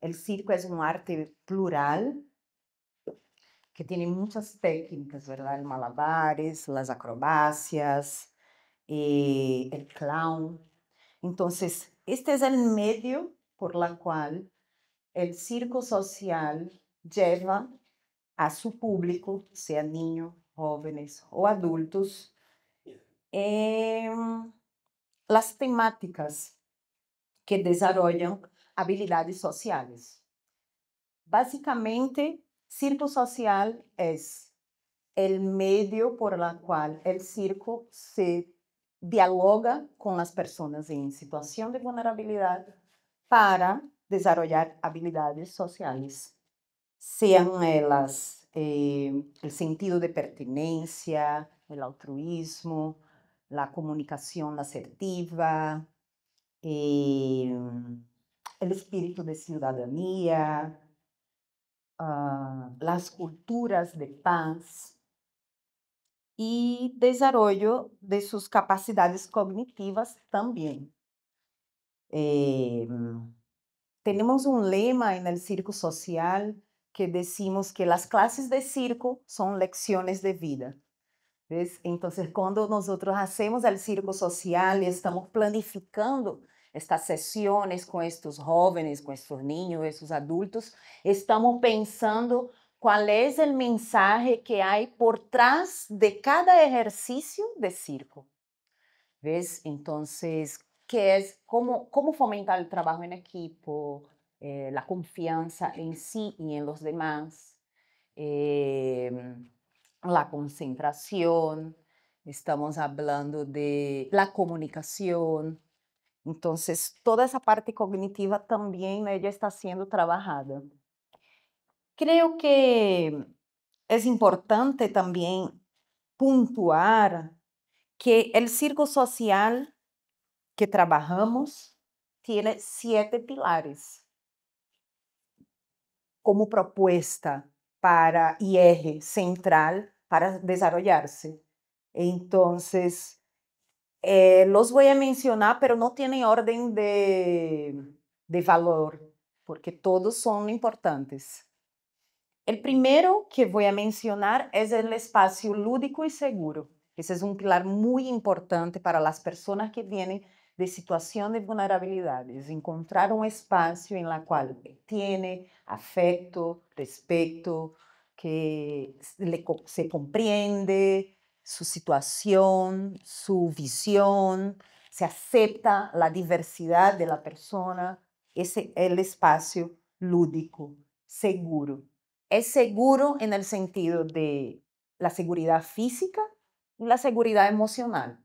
El circo es un arte plural que tiene muchas técnicas, ¿verdad? El malabares, las acrobacias, el clown. Entonces, este es el medio por la cual el circo social lleva a su público, sea niños, jóvenes o adultos, las temáticas que desarrollan habilidades sociales. Básicamente, circo social es el medio por el cual el circo se dialoga con las personas en situación de vulnerabilidad para desarrollar habilidades sociales, sean ellas el sentido de pertenencia, el altruismo, la comunicación asertiva, el espíritu de ciudadanía, las culturas de paz y desarrollo de sus capacidades cognitivas también. Eh, Tenemos un lema en el circo social que decimos que las clases de circo son lecciones de vida. ¿Ves? Entonces, cuando nosotros hacemos el circo social y estamos planificando estas sesiones con estos jóvenes, con estos niños, estos adultos, estamos pensando cuál es el mensaje que hay por trás de cada ejercicio de circo. ¿Ves? Entonces, ¿qué es? ¿Cómo fomentar el trabajo en equipo, la confianza en sí y en los demás? La concentración, estamos hablando de la comunicación. Entonces, toda esa parte cognitiva también ella está siendo trabajada. Creo que es importante también puntuar que el circo social que trabajamos tiene 7 pilares como propuesta para y eje central para desarrollarse. Entonces, los voy a mencionar, pero no tienen orden de valor, porque todos son importantes. El primero que voy a mencionar es el espacio lúdico y seguro. Ese es un pilar muy importante para las personas que vienen de situación de vulnerabilidades. Encontrar un espacio en el cual tiene afecto, respeto, que se comprende su situación, su visión, se acepta la diversidad de la persona. Ese es el espacio lúdico, seguro. Es seguro en el sentido de la seguridad física y la seguridad emocional.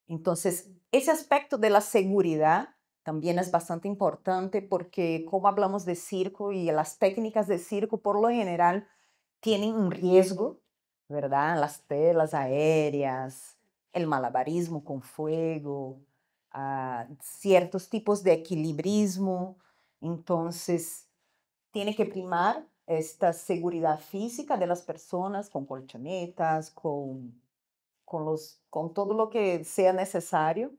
Entonces, ese aspecto de la seguridad también es bastante importante porque como hablamos de circo y las técnicas de circo por lo general tienen un riesgo, ¿verdad? Las telas aéreas, el malabarismo con fuego, ciertos tipos de equilibrismo. Entonces, tiene que primar esta seguridad física de las personas con colchonetas, con todo lo que sea necesario,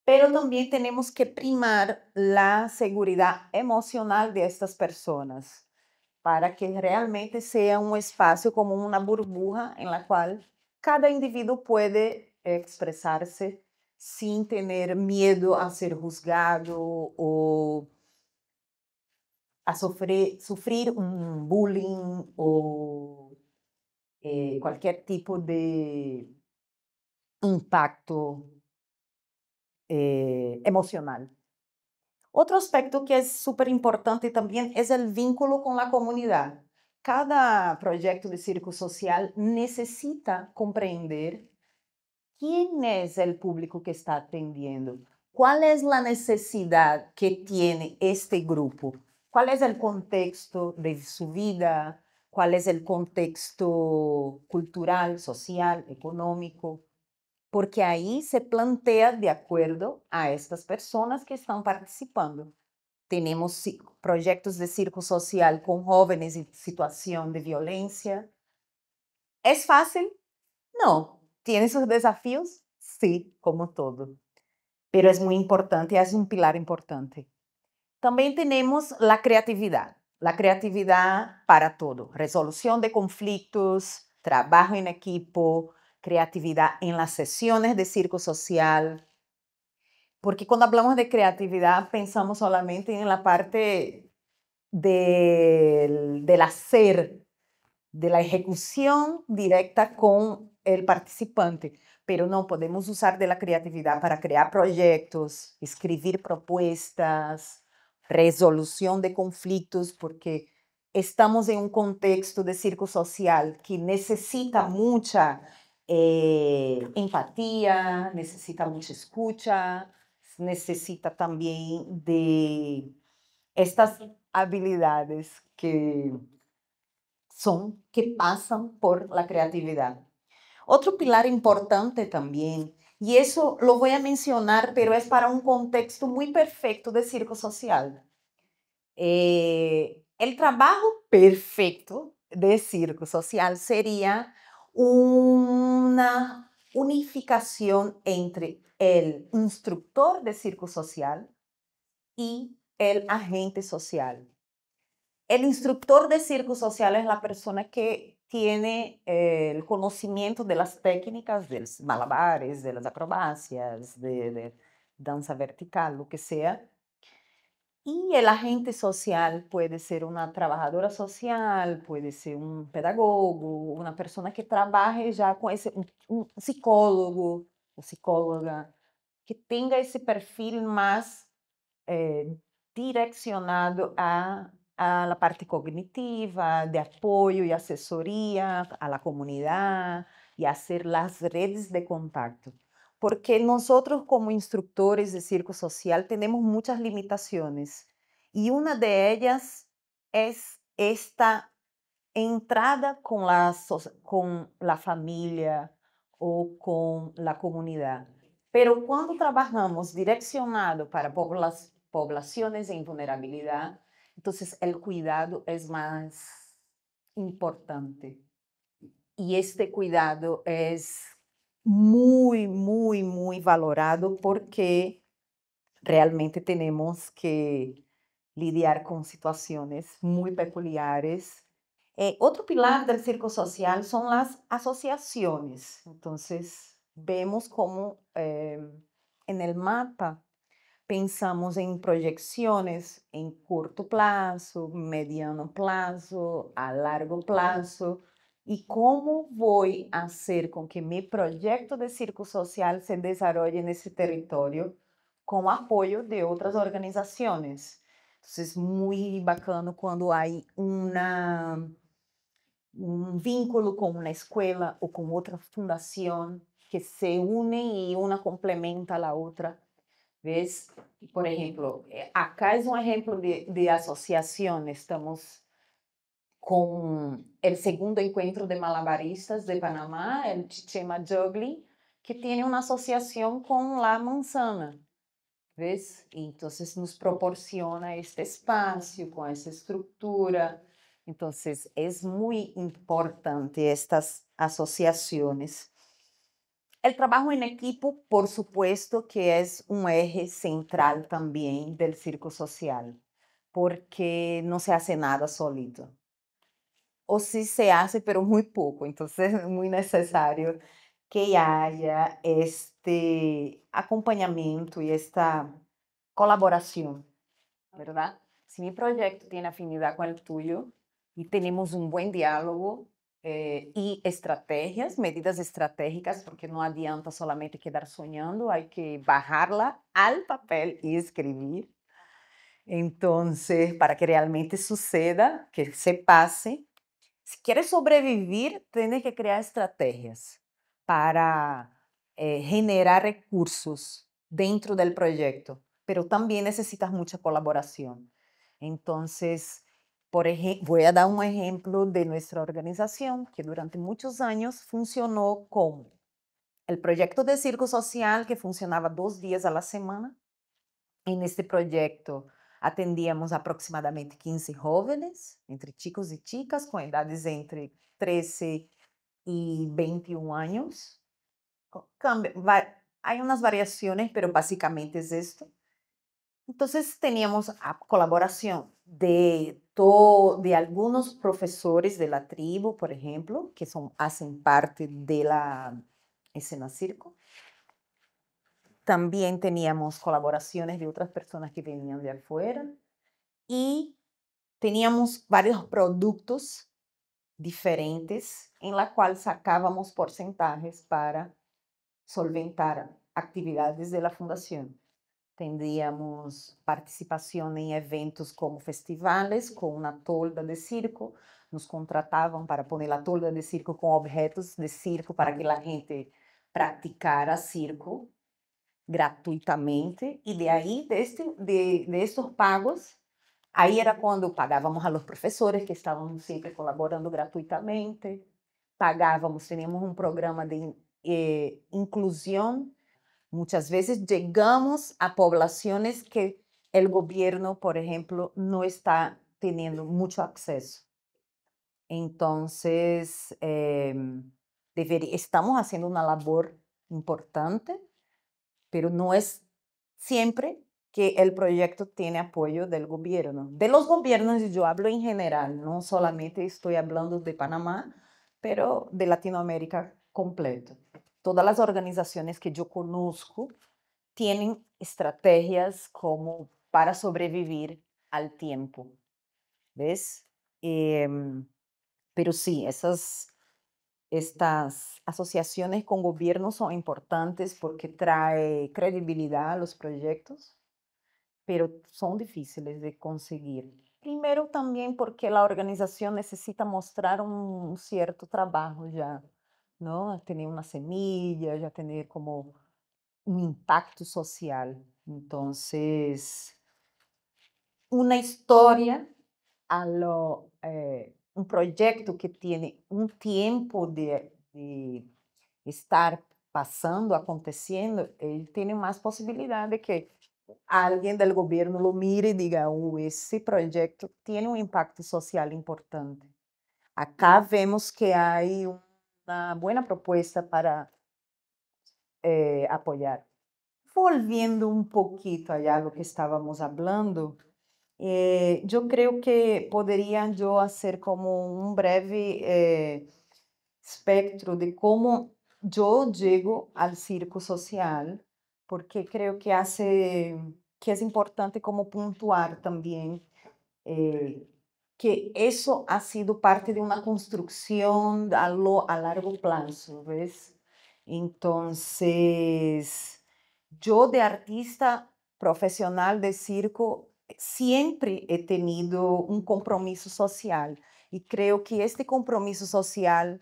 pero también tenemos que primar la seguridad emocional de estas personas para que realmente sea un espacio como una burbuja en la cual cada individuo puede expresarse sin tener miedo a ser juzgado o a sufrir un bullying o cualquier tipo de impacto emocional. Otro aspecto que es súper importante también es el vínculo con la comunidad. Cada proyecto de circo social necesita comprender quién es el público que está atendiendo, cuál es la necesidad que tiene este grupo, cuál es el contexto de su vida, cuál es el contexto cultural, social, económico, porque ahí se plantea de acuerdo a estas personas que están participando. Tenemos proyectos de circo social con jóvenes en situación de violencia. ¿Es fácil? No. ¿Tiene sus desafíos? Sí, como todo. Pero es muy importante, es un pilar importante. También tenemos la creatividad para todo, resolución de conflictos, trabajo en equipo, creatividad en las sesiones de circo social, porque cuando hablamos de creatividad pensamos solamente en la parte del hacer, de la ejecución directa con el participante, pero no podemos usar de la creatividad para crear proyectos, escribir propuestas, resolución de conflictos, porque estamos en un contexto de circo social que necesita mucha empatía, necesita mucha escucha, necesita también de estas habilidades que pasan por la creatividad. Otro pilar importante también, y eso lo voy a mencionar, pero es para un contexto muy perfecto de circo social. El trabajo perfecto de circo social sería una unificación entre el instructor de circo social y el agente social. El instructor de circo social es la persona que tiene el conocimiento de las técnicas, de los malabares, de las acrobacias, de danza vertical, lo que sea. Y el agente social puede ser una trabajadora social, puede ser un pedagogo, una persona que trabaje ya con ese, un psicólogo o psicóloga, que tenga ese perfil más eh, direccionado a la parte cognitiva, de apoyo y asesoría a la comunidad y hacer las redes de contacto. Porque nosotros como instructores de circo social tenemos muchas limitaciones y una de ellas es esta entrada con la familia o con la comunidad. Pero cuando trabajamos direccionado para poblaciones en vulnerabilidad, entonces el cuidado es más importante. Y este cuidado es muy, muy, muy valorado porque realmente tenemos que lidiar con situaciones muy peculiares. Otro pilar del circo social son las asociaciones. Entonces, vemos cómo en el mapa pensamos en proyecciones en corto plazo, mediano plazo, a largo plazo, y cómo voy a hacer con que mi proyecto de circo social se desarrolle en ese territorio con apoyo de otras organizaciones. Entonces, es muy bacano cuando hay un vínculo con una escuela o con otra fundación que se unen y una complementa a la otra. ¿Ves? Por ejemplo, acá es un ejemplo de asociación. Estamos con el segundo encuentro de malabaristas de Panamá, el Chichema Juggling, que tiene una asociación con La Manzana. ¿Ves? Entonces nos proporciona este espacio con esa estructura. Entonces es muy importante estas asociaciones. El trabajo en equipo, por supuesto, que es un eje central también del circo social, porque no se hace nada solito. O sí se hace, pero muy poco. Entonces es muy necesario que haya este acompañamiento y esta colaboración, ¿verdad? Si mi proyecto tiene afinidad con el tuyo y tenemos un buen diálogo y estrategias, medidas estratégicas, porque no adianta solamente quedar soñando, hay que bajarla al papel y escribir. Entonces, para que realmente suceda, que se pase. Si quieres sobrevivir, tienes que crear estrategias para generar recursos dentro del proyecto, pero también necesitas mucha colaboración. Entonces, voy a dar un ejemplo de nuestra organización que durante muchos años funcionó como el proyecto de circo social que funcionaba 2 días a la semana. En este proyecto atendíamos aproximadamente 15 jóvenes, entre chicos y chicas, con edades entre 13 y 21 años. Hay unas variaciones, pero básicamente es esto. Entonces teníamos a colaboración de algunos profesores de la tribu, por ejemplo, que hacen parte de la escena circo. También teníamos colaboraciones de otras personas que venían de afuera y teníamos varios productos diferentes en la cual sacábamos porcentajes para solventar actividades de la fundación. Tendríamos participación en eventos como festivales, con una tolda de circo. Nos contrataban para poner la tolda de circo con objetos de circo para que la gente practicara circo gratuitamente. Y de ahí, de estos pagos, ahí era cuando pagábamos a los profesores que estaban siempre colaborando gratuitamente. Pagábamos, teníamos un programa de inclusión. Muchas veces llegamos a poblaciones que el gobierno, por ejemplo, no está teniendo mucho acceso. Entonces, estamos haciendo una labor importante, pero no es siempre que el proyecto tiene apoyo del gobierno. De los gobiernos, yo hablo en general, no solamente estoy hablando de Panamá, pero de Latinoamérica completo. Todas las organizaciones que yo conozco tienen estrategias como para sobrevivir al tiempo, ¿ves? Pero sí, estas asociaciones con gobiernos son importantes porque trae credibilidad a los proyectos, pero son difíciles de conseguir. Primero también porque la organización necesita mostrar un cierto trabajo ya, ¿no? Tener una semilla, ya tener como un impacto social. Entonces, una historia un proyecto que tiene un tiempo de estar pasando, aconteciendo, él tiene más posibilidad de que alguien del gobierno lo mire y diga, ese proyecto tiene un impacto social importante. Acá vemos que hay una buena propuesta para apoyar. Volviendo un poquito allá a lo que estábamos hablando, yo creo que podría yo hacer como un breve espectro de cómo yo llego al circo social, porque creo que es importante como puntuar también eh, que eso ha sido parte de una construcción a largo plazo, ¿ves? Entonces, yo de artista profesional de circo siempre he tenido un compromiso social y creo que este compromiso social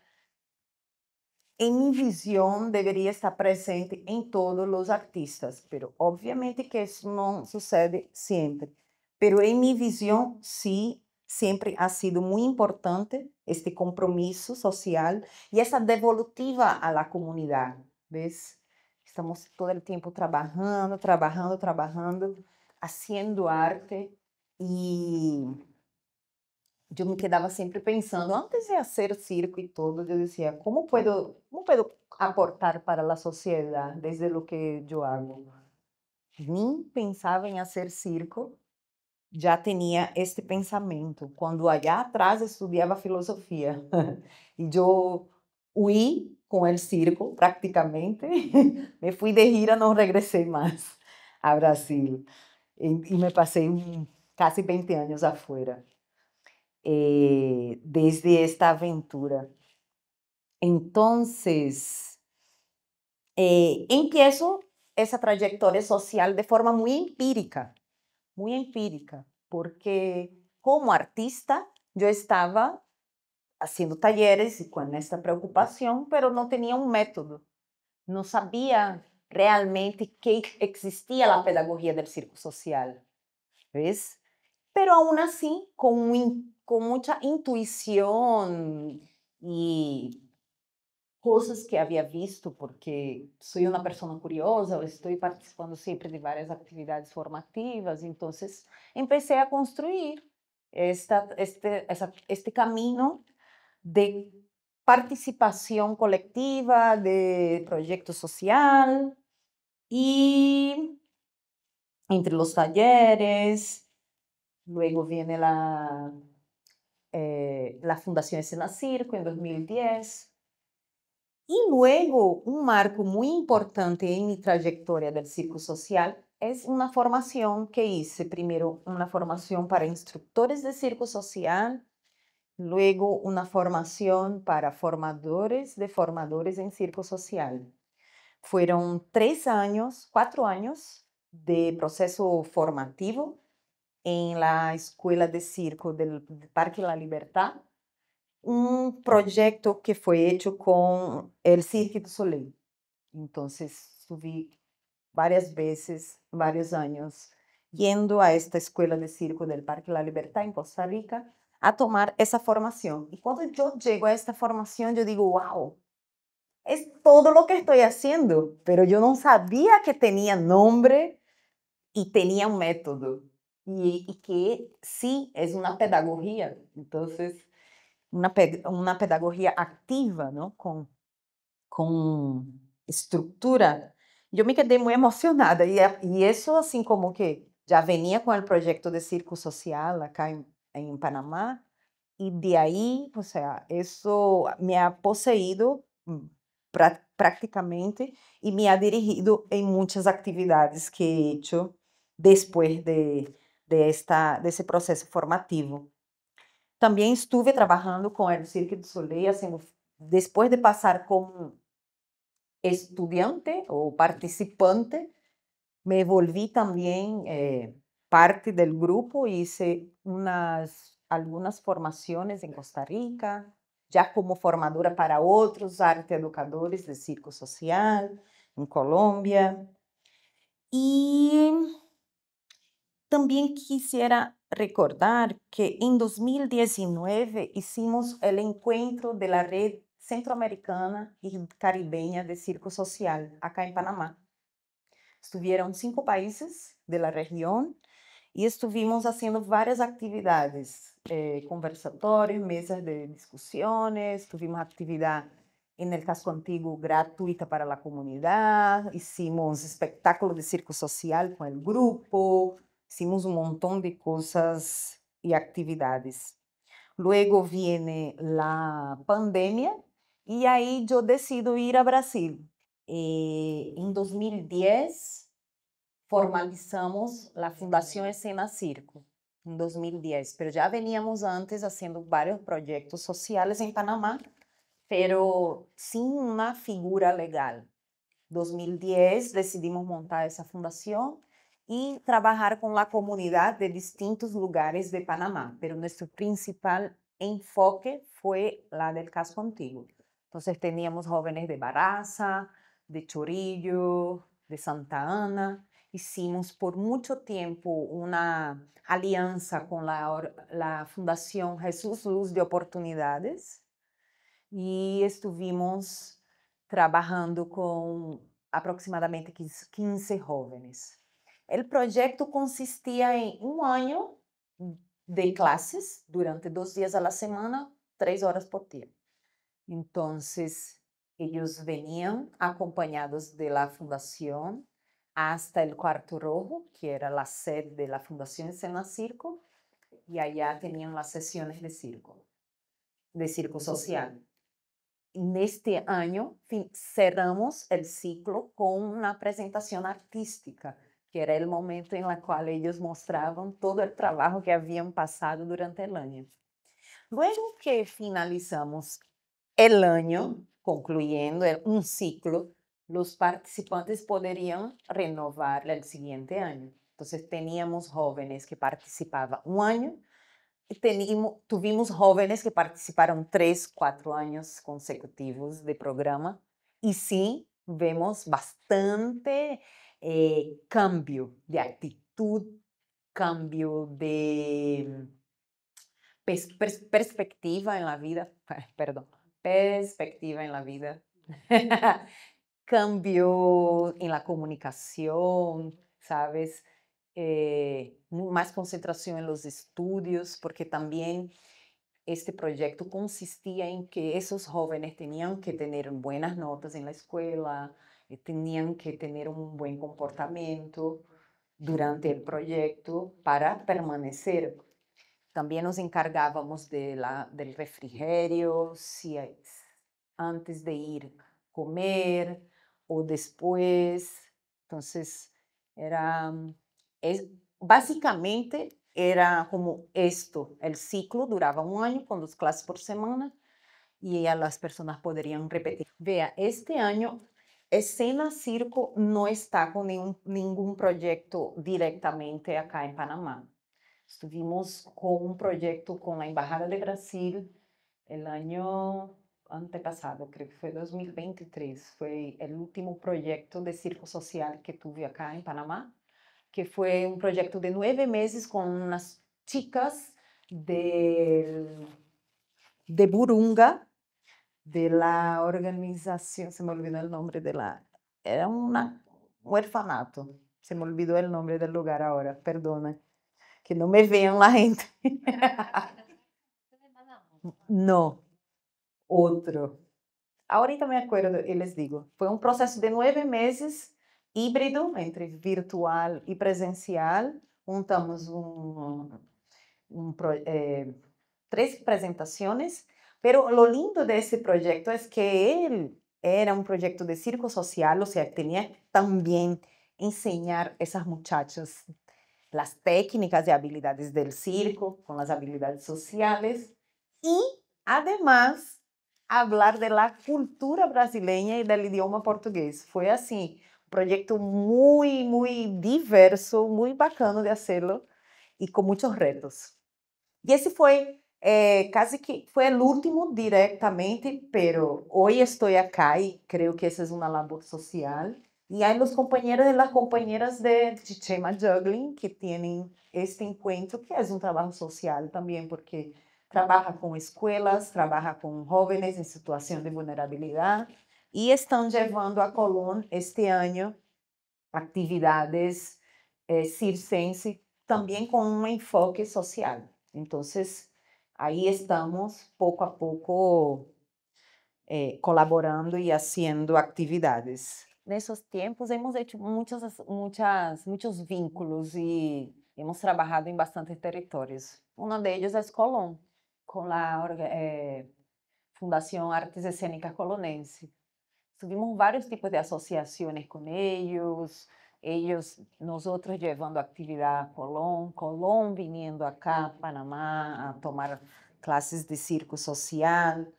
en mi visión debería estar presente en todos los artistas, pero obviamente que eso no sucede siempre. Pero en mi visión sí, siempre ha sido muy importante este compromiso social y esa devolutiva a la comunidad, ¿ves? Estamos todo el tiempo trabajando, trabajando, trabajando, haciendo arte y yo me quedava sempre pensando, antes de fazer circo e tudo, eu dizia, como puedo aportar para a sociedade desde o que eu hago? Nem pensava em fazer circo, já tinha este pensamento. Quando allá atrás estudava filosofia e eu huí com o circo, praticamente, me fui de gira, não regressei mais a Brasil e me passei quase 20 anos afuera. Desde esta aventura. Entonces, empiezo esa trayectoria social de forma muy empírica, porque como artista yo estaba haciendo talleres y con esta preocupación, pero no tenía un método, no sabía realmente que existía la pedagogía del circo social, ¿ves? Pero aún así, con mucha intuición y cosas que había visto, porque soy una persona curiosa, estoy participando siempre de varias actividades formativas, entonces empecé a construir este camino de participación colectiva, de proyecto social y entre los talleres, luego viene la Fundación Escena Circo en 2010. Y luego, un marco muy importante en mi trayectoria del circo social es una formación que hice, primero una formación para instructores de circo social, luego una formación para formadores de formadores en circo social. Fueron 3 años, 4 años de proceso formativo en la Escuela de Circo del Parque La Libertad, un proyecto que fue hecho con el Cirque du Soleil. Entonces, subí varias veces, varios años, yendo a esta escuela de circo del Parque La Libertad en Costa Rica a tomar esa formación. Y cuando yo llego a esta formación, yo digo, wow, es todo lo que estoy haciendo, pero yo no sabía que tenía nombre y tenía un método. Y que sí, es una pedagogía. Entonces, una pedagogía activa, ¿no? Con estructura. Yo me quedé muy emocionada y eso assim como que ya venía con el proyecto de circo social acá en Panamá y de ahí, o sea, eso me ha poseído prácticamente y me ha dirigido en muchas actividades que he hecho después de ese proceso formativo. También estuve trabajando con el Cirque du Soleil, haciendo, después de pasar como estudiante o participante, me volví también parte del grupo, hice algunas formaciones en Costa Rica, ya como formadora para otros arte educadores de circo social en Colombia. Y también quisiera recordar que en 2019 hicimos el encuentro de la Red Centroamericana y Caribeña de Circo Social acá en Panamá. Estuvieron 5 países de la región y estuvimos haciendo varias actividades, conversatorios, mesas de discusiones, tuvimos actividad en el casco antiguo gratuita para la comunidad, hicimos espectáculo de circo social con el grupo, hicimos un montón de cosas y actividades. Luego viene la pandemia y ahí yo decido ir a Brasil. En 2010 formalizamos la Fundación Escena Circo, en 2010, pero ya veníamos antes haciendo varios proyectos sociales en Panamá, pero sin una figura legal. 2010 decidimos montar esa fundación y trabajar con la comunidad de distintos lugares de Panamá, pero nuestro principal enfoque fue la del casco antiguo. Entonces teníamos jóvenes de Baraza, de Chorillo, de Santa Ana. Hicimos por mucho tiempo una alianza con la Fundación Jesús Luz de Oportunidades y estuvimos trabajando con aproximadamente 15 jóvenes. El proyecto consistía en un año de clases durante 2 días a la semana, 3 horas por día. Entonces, ellos venían acompañados de la fundación hasta el Cuarto Rojo, que era la sede de la Fundación Escena Circo, y allá tenían las sesiones de circo social. Neste año cerramos el ciclo con una presentación artística, que era el momento en el cual ellos mostraban todo el trabajo que habían pasado durante el año. Luego que finalizamos el año, concluyendo un ciclo, los participantes podrían renovar el siguiente año. Entonces teníamos jóvenes que participaban un año, tuvimos jóvenes que participaron 3, 4 años consecutivos de programa y sí vemos bastante cambio de actitud, cambio de perspectiva en la vida, perdón, perspectiva en la vida, cambio en la comunicación, ¿sabes? Más concentración en los estudios, porque también este proyecto consistía en que esos jóvenes tenían que tener buenas notas en la escuela, tenían que tener un buen comportamiento. durante el proyecto para permanecer. También nos encargábamos del refrigerio, si antes de ir comer o después. Entonces, era, básicamente era como esto, el ciclo duraba un año con 2 clases por semana y ya las personas podrían repetir. Vea, este año Escena Circo no está con ningún proyecto directamente acá en Panamá. Estuvimos con un proyecto con la Embajada de Brasil el año antepasado, creo que fue 2023. Fue el último proyecto de circo social que tuve acá en Panamá, que fue un proyecto de 9 meses con unas chicas de Burunga, de la organización, se me olvidó el nombre era un orfanato, se me olvidó el nombre del lugar ahora, perdona, que no me vean la gente. No, otro. Ahorita me acuerdo y les digo, fue un proceso de 9 meses, híbrido, entre virtual y presencial. Juntamos 3 presentaciones, pero lo lindo de ese proyecto es que él era un proyecto de circo social, o sea, tenía también enseñar a esas muchachas las técnicas y habilidades del circo con las habilidades sociales y además hablar de la cultura brasileña y del idioma portugués. Fue así, un proyecto muy, muy diverso, muy bacano de hacerlo y con muchos retos. Y ese fue casi que fue el último directamente, pero hoy estoy acá y creo que esa es una labor social. Y hay los compañeros y las compañeras de Chichema Juggling que tienen este encuentro, que es un trabajo social también, porque trabaja con escuelas, trabaja con jóvenes en situación de vulnerabilidad y están llevando a Colón este año actividades circense también con un enfoque social. Entonces, ahí estamos poco a poco colaborando y haciendo actividades. Nesses tempos hemos hecho muchos vínculos y hemos trabajado en bastantes territorios. Uno de ellos es Colón, con la Fundación Artes Escénicas Colonense. Tuvimos vários tipos de associações com eles, nosotros llevando actividade a Colón, Colón viniendo acá a Panamá a tomar classes de circo social.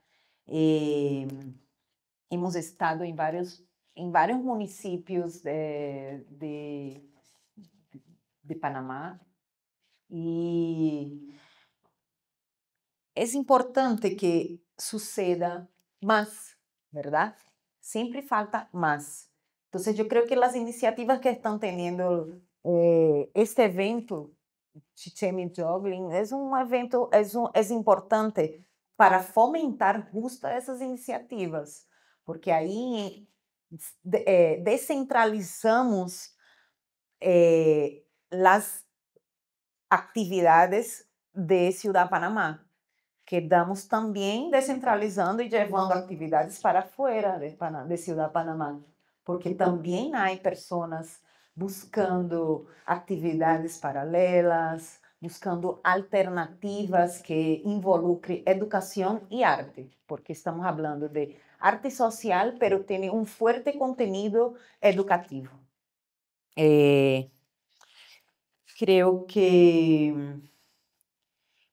Hemos estado em vários municípios de Panamá e é importante que suceda mais, ¿verdad? Siempre falta más. Entonces, yo creo que las iniciativas que están teniendo este evento, Chichemi Juggling, es un evento, es importante para fomentar justo essas iniciativas, porque aí descentralizamos las actividades de Ciudad Panamá. Quedamos também descentralizando e levando atividades para fora de Ciudad Panamá, porque também há pessoas buscando atividades paralelas, buscando alternativas que involucrem educação e arte, porque estamos falando de arte social, pero tem um forte contenido educativo. Creo que,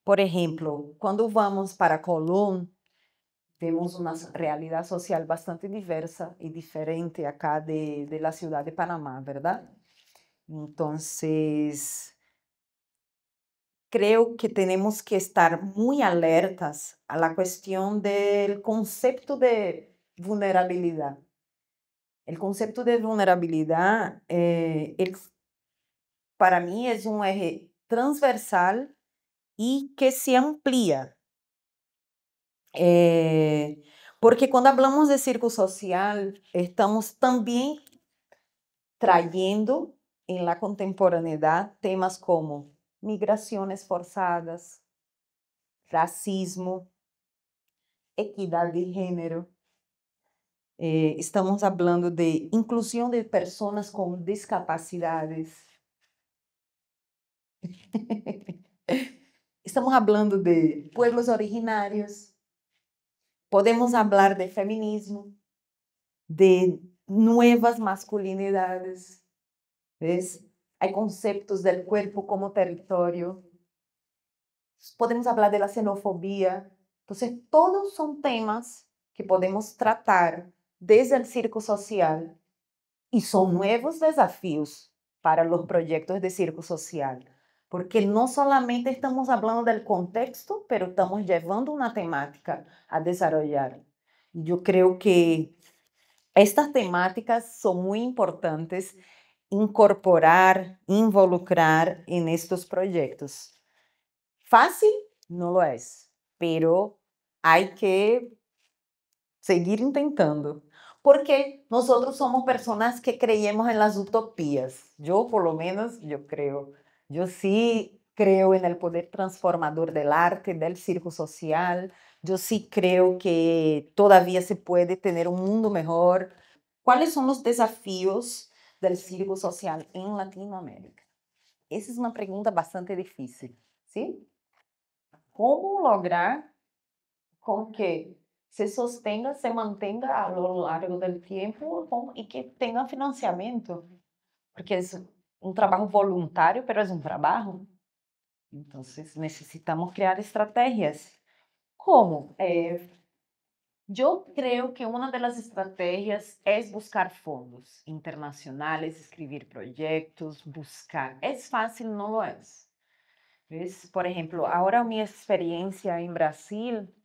por exemplo, quando vamos para Colón, temos uma realidade social bastante diversa e diferente acá de la ciudad de Panamá, ¿verdad? Entonces, creo que tenemos que estar muy alertas a la cuestión del concepto de vulnerabilidad. El concepto de vulnerabilidad, para mí, es un eje transversal y que se amplía. Porque quando hablamos de circo social, estamos também trayendo en la contemporaneidad temas como migraciones forzadas, racismo, equidad de género. Estamos hablando de inclusión de personas con discapacidades. Estamos hablando de pueblos originarios, podemos hablar de feminismo, de nuevas masculinidades, ¿ves? Hay conceptos del cuerpo como territorio, podemos hablar de la xenofobia. Entonces, todos son temas que podemos tratar desde el circo social y son nuevos desafíos para los proyectos de circo social, porque no solamente estamos hablando del contexto, pero estamos llevando una temática a desarrollar. Yo creo que estas temáticas son muy importantes incorporar, involucrar en estos proyectos. Fácil no lo es, pero hay que seguir intentando, porque nosotros somos personas que creemos en las utopías. Yo, por lo menos, yo sí creo en el poder transformador del arte, del circo social. Yo sí creo que todavía se puede tener un mundo mejor. ¿Cuáles son los desafíos del circo social en Latinoamérica? Esa es una pregunta bastante difícil, ¿sí? ¿Cómo lograr con que se sostenga, se mantenga a lo largo del tiempo y que tenga financiamiento? Porque es un trabajo voluntario, pero es un trabajo. Entonces necesitamos crear estrategias. ¿Cómo? Yo creo que una de las estrategias es buscar fondos internacionales, escribir proyectos, buscar. ¿Es fácil? No lo es. ¿Ves? Por ejemplo, ahora mi experiencia en Brasil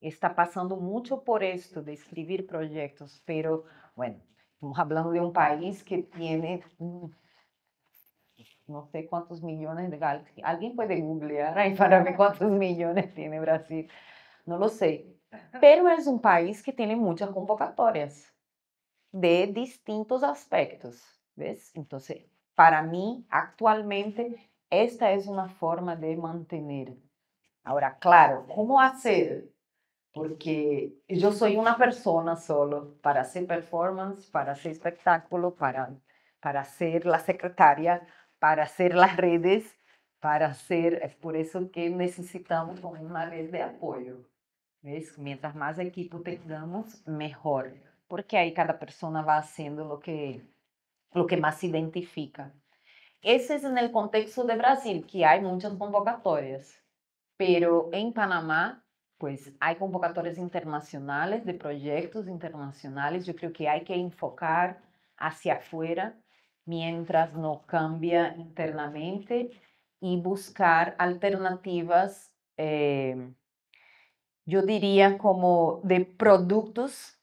está pasando mucho por esto de escribir proyectos, pero bueno, estamos hablando de un país que tiene no sé cuántos millones de galaxias. Alguien puede googlear ahí para ver cuántos millones tiene Brasil. No lo sé. Pero es un país que tiene muchas convocatorias de distintos aspectos, ¿ves? Entonces, para mí, actualmente, esta es una forma de mantener. Ahora, claro, ¿cómo hacer? Porque yo soy una persona solo para hacer performance, para hacer espectáculo, para hacer la secretaria, para hacer las redes, para hacer, es por eso que necesitamos como una red de apoyo. ¿Ves? Mientras más equipo tengamos, mejor, porque ahí cada persona va haciendo lo que más se identifica. Ese es en el contexto de Brasil, que hay muchas convocatorias, pero en Panamá, pues hay convocatorias internacionales de proyectos internacionales. Yo creo que hay que enfocar hacia afuera mientras no cambia internamente y buscar alternativas, yo diría como de productos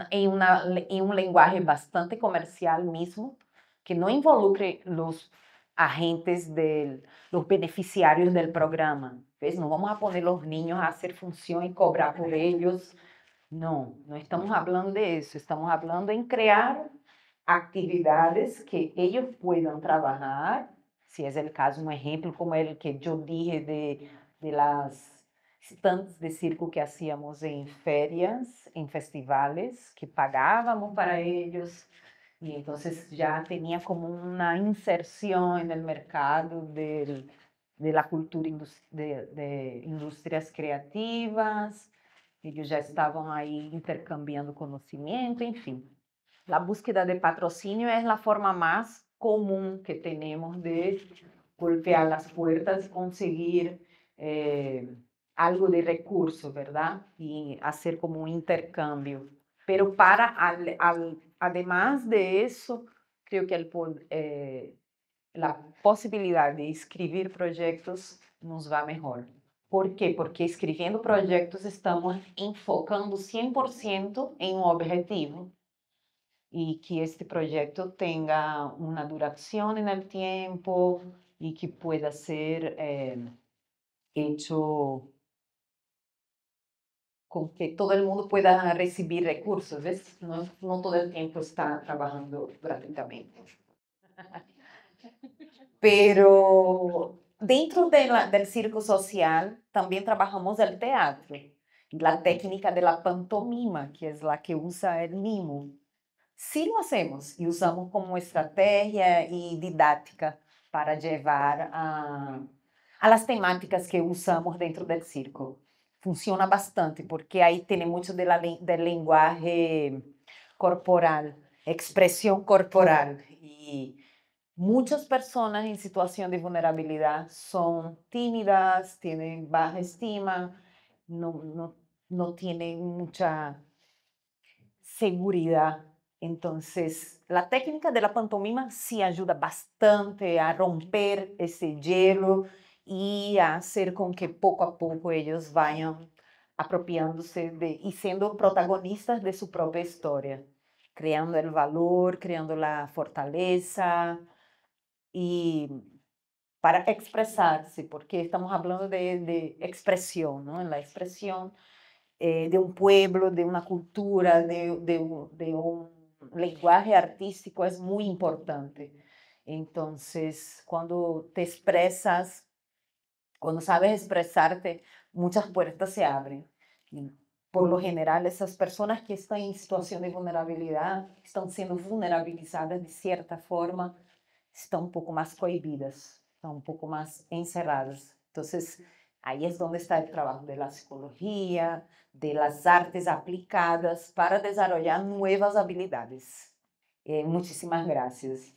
en un lenguaje bastante comercial mismo, que no involucre los agentes, los beneficiarios del programa. ¿Ves? No vamos a poner los niños a hacer función y cobrar por ellos. No, no estamos hablando de eso. Estamos hablando en crear actividades que ellos puedan trabajar. Si es el caso, un ejemplo como el que yo dije de las stands de circo que hacíamos en ferias, en festivales, que pagábamos para ellos, y entonces ya tenía como una inserción en el mercado de la cultura de industrias creativas, ellos ya estaban ahí intercambiando conocimiento, enfim. La búsqueda de patrocinio es la forma más común que tenemos de golpear las puertas y conseguir algo de recurso, ¿verdad? Y hacer como un intercambio. Pero además de eso, creo que la posibilidad de escribir proyectos nos va mejor. ¿Por qué? Porque escribiendo proyectos estamos enfocando 100% en un objetivo y que este proyecto tenga una duración en el tiempo y que pueda ser hecho con que todo el mundo pueda recibir recursos, ¿ves? No, no todo el tiempo está trabajando gratuitamente. Pero dentro del circo social también trabajamos el teatro, la técnica de la pantomima, que es la que usa el mimo. Sí lo hacemos y usamos como estrategia y didáctica para llevar a las temáticas que usamos dentro del circo. Funciona bastante porque ahí tiene mucho del lenguaje corporal, expresión corporal. Y muchas personas en situación de vulnerabilidad son tímidas, tienen baja estima, no tienen mucha seguridad. Entonces, la técnica de la pantomima sí ayuda bastante a romper ese hielo y a hacer con que poco a poco ellos vayan apropiándose y siendo protagonistas de su propia historia, creando el valor, creando la fortaleza y para expresarse, porque estamos hablando de expresión, ¿no? En la expresión de un pueblo, de una cultura, de un lenguaje artístico es muy importante. Entonces, cuando te expresas, cuando sabes expresarte, muchas puertas se abren. Y por lo general, esas personas que están en situación de vulnerabilidad, están siendo vulnerabilizadas de cierta forma, están un poco más cohibidas, están un poco más encerradas. Entonces, ahí es donde está el trabajo de la psicología, de las artes aplicadas para desarrollar nuevas habilidades. Muchísimas gracias.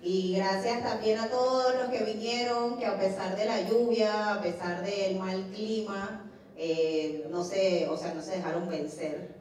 Y gracias también a todos los que vinieron, que a pesar de la lluvia, a pesar del mal clima, no se dejaron vencer